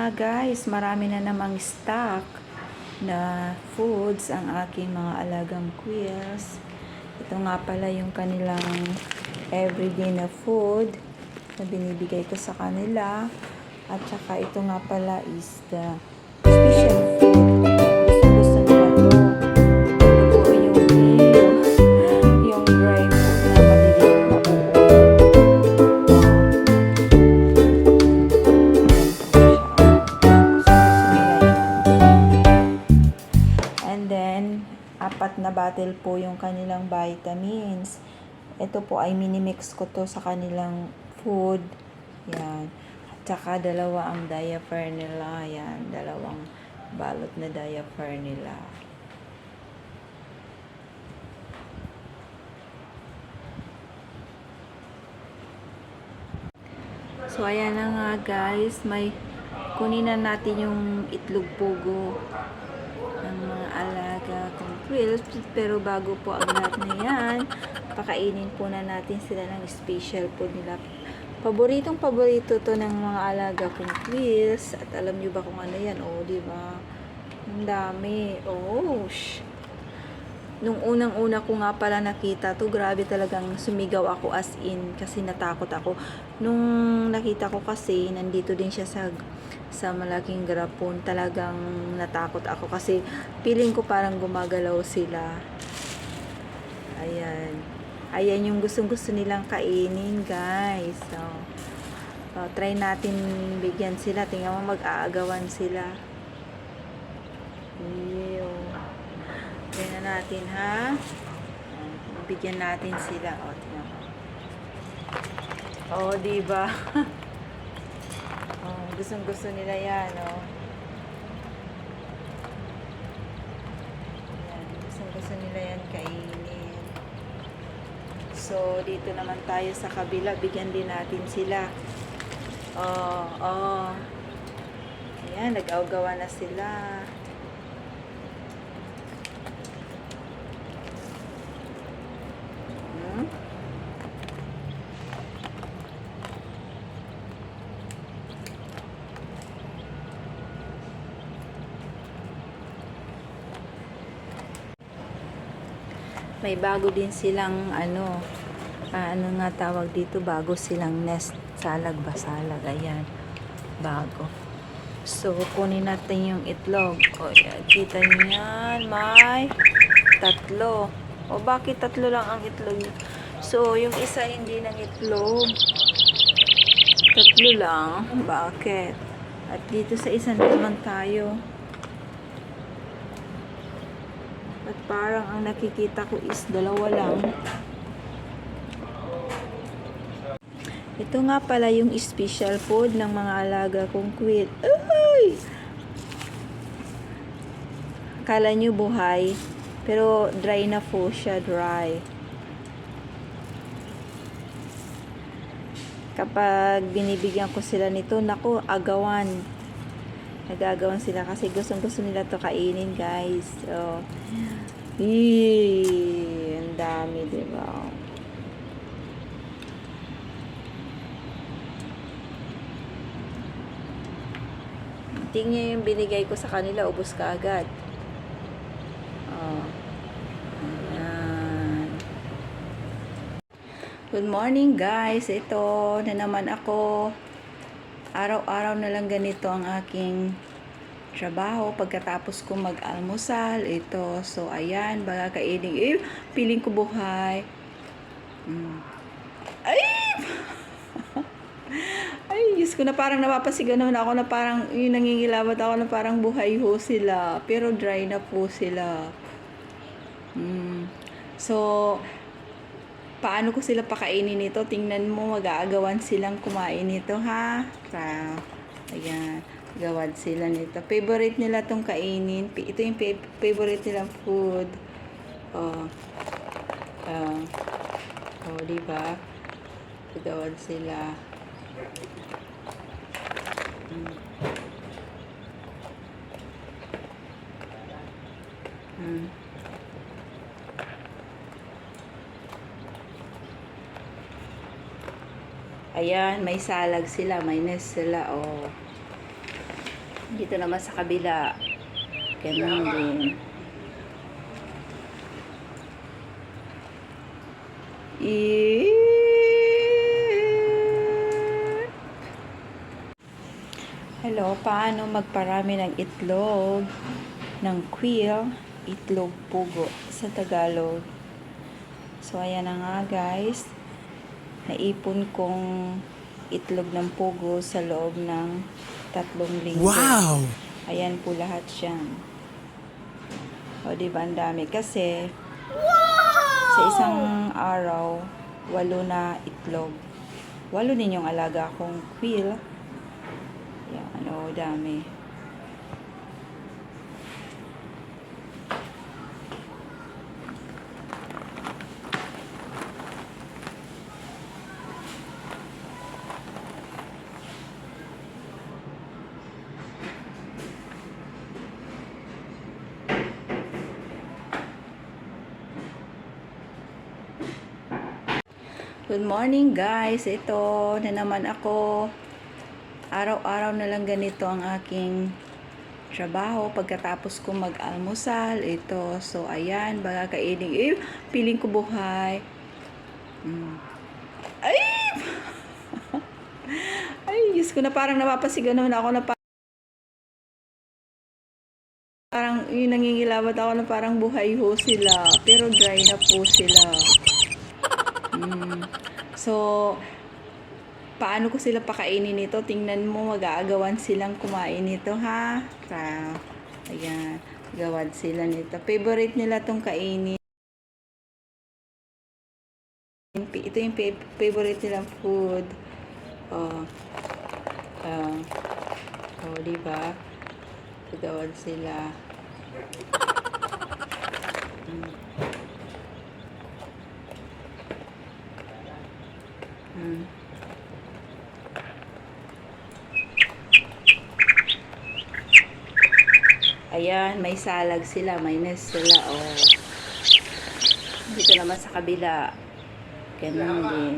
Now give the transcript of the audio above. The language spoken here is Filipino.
nga guys, marami na namang stock na foods ang aking mga alagang quails. Ito nga pala yung kanilang everyday na food na binibigay ko sa kanila. At saka ito nga pala is the special food. Gusto nila to. Ito po yung dry food na maliliit na uod. And then, 4 na bottle po yung kanilang vitamins. Ito po ay minimix ko to sa kanilang food. Yan. Tsaka 2 ang diaper nila. Yan. 2 balot na diaper nila. So, ayan na nga guys. Kunin na natin yung itlog pugo ng mga alaga kong quails. Pero bago po ang lahat na yan, pakainin po na natin sila ng special food nila. Paborito to ng mga alaga kong quails. At alam nyo ba kung ano yan? Oh, diba? Ang dami. Oh, Nung unang-una ko nga pala nakita to, grabe talagang sumigaw ako as in kasi natakot ako. Nung nakita ko kasi, nandito din siya sa malaking garapon, talagang natakot ako kasi feeling ko parang gumagalaw sila. Ayan. Ayan yung gustong-gusto nilang kainin, guys. So, try natin bigyan sila. Tingnan mo, mag-aagawan sila. Tingnan natin, ha? Bigyan natin sila. O, tingnan mo. O, diba? Gustong-gusto nila yan, o. Yan, gustong-gusto nila yan kainin. So, dito naman tayo sa kabila. Bigyan din natin sila. Ayan, nag-awgawa na sila. May bago din silang ano nga tawag dito, bago silang nest, salag. Ayan, bago. So, kunin natin yung itlog. O, yan, kita nyo yan, may 3. O, bakit 3 lang ang itlog? So, yung isa hindi ng itlog. 3 lang. Bakit? At dito sa isa naman tayo. At parang ang nakikita ko is 2 lang. Ito nga pala yung special food ng mga alaga kong quail. Ay! Kala nyo buhay, pero dry na po siya, dry. Kapag binibigyan ko sila nito, naku, agawan. Nagagawan sila kasi gustong-gusto nila to kainin, guys. So, ang dami, diba? Tingnan yung binigay ko sa kanila, ubos ka agad. Ayan. Good morning, guys. Ito na naman ako. Araw-araw na lang ganito ang aking trabaho pagkatapos ko mag-almusal. Ito. So, ayan. Baga kainin. Piling ko buhay. Ay! Ay, Diyos ko, na parang napapasigaw naman ako na parang yung nangingilabat ako na parang buhay ho sila. Pero dry na po sila. So, paano ko sila pakainin nito? Tingnan mo, mag-aagawan silang kumain nito, ha? Ayan, gawad sila nito. Favorite nila tong kainin. Ito yung favorite nilang food. Diba? Gawad sila. Ayan, may salag sila, may nest sila, oh. Dito naman sa kabila, ganun din. Hello, paano magparami ng itlog ng quail, itlog pugo sa Tagalog? So, ayan na nga guys. Naipon kong itlog ng pugo sa loob ng 3 linggo. Wow! Ayan po lahat yan. O, diba ang dami? Kasi, sa isang araw, 8 na itlog. 8 din yung alaga kong quail. Yan, o, dami. Good morning guys, ito na naman ako. Araw-araw na lang ganito ang aking trabaho pagkatapos ko mag-almusal. Ito, so ayan, baga kainin. Piling ko buhay. Ay! Ay, Diyos ko, na parang napapasigaw naman ako na parang yung nangingilabat ako na parang buhay ho sila. Pero dry na po sila. So, paano ko sila pakainin nito? Tingnan mo, mag-aagawan silang kumain nito, ha? Ayan, gawan sila nito. Favorite nila tong kainin. Ito yung favorite nilang food. Oh, diba? Gawan sila. Ayan, may salag sila, may nest sila, oh. Dito naman sa kabila, ganun din.